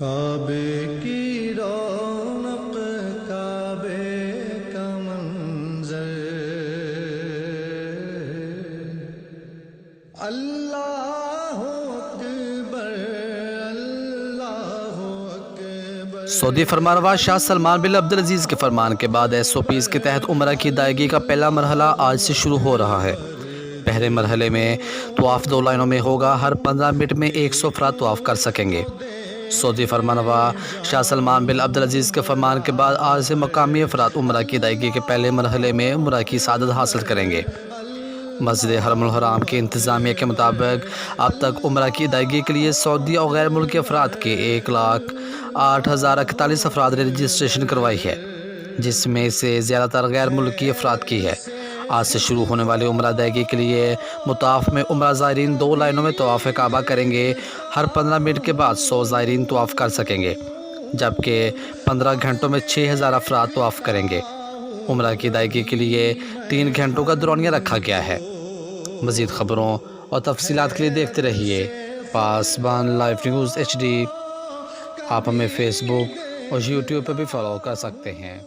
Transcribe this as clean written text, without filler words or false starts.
کعبے کی رونق کعبے کا منظر اللہ اکبر اللہ اکبر۔ سعودی فرمانروا شاہ سلمان بن عبدالعزیز کے فرمان کے بعد SOPs کے تحت عمرہ کی ادائیگی کا پہلا مرحلہ آج سے شروع ہو رہا ہے۔ پہلے مرحلے میں طواف 2 لائنوں میں ہوگا، ہر 15 منٹ میں 100 افراد طواف کر سکیں گے۔ سعودی فرمانروا شاہ سلمان بن عبدالعزیز کے فرمان کے بعد آج سے مقامی افراد عمرہ کی ادائیگی کے پہلے مرحلے میں عمرہ کی سعادت حاصل کریں گے۔ مسجد حرم الحرام کے انتظامیہ کے مطابق اب تک عمرہ کی ادائیگی کے لیے سعودی اور غیر ملکی افراد کے 1,08,041 افراد نے رجسٹریشن کروائی ہے، جس میں سے زیادہ تر غیر ملکی افراد کی ہے۔ آج سے شروع ہونے والی عمرہ ادائیگی کے لیے مطاف میں عمرہ زائرین 2 لائنوں میں طواف کعبہ کریں گے، ہر 15 منٹ کے بعد 100 زائرین طواف کر سکیں گے، جبکہ 15 گھنٹوں میں 6,000 افراد طواف کریں گے۔ عمرہ کی ادائیگی کے لیے 3 گھنٹوں کا دورانیہ رکھا گیا ہے۔ مزید خبروں اور تفصیلات کے لیے دیکھتے رہیے پاسبان لائیو نیوز HD۔ آپ ہمیں فیس بک اور YouTube پہ بھی فالو کر سکتے ہیں۔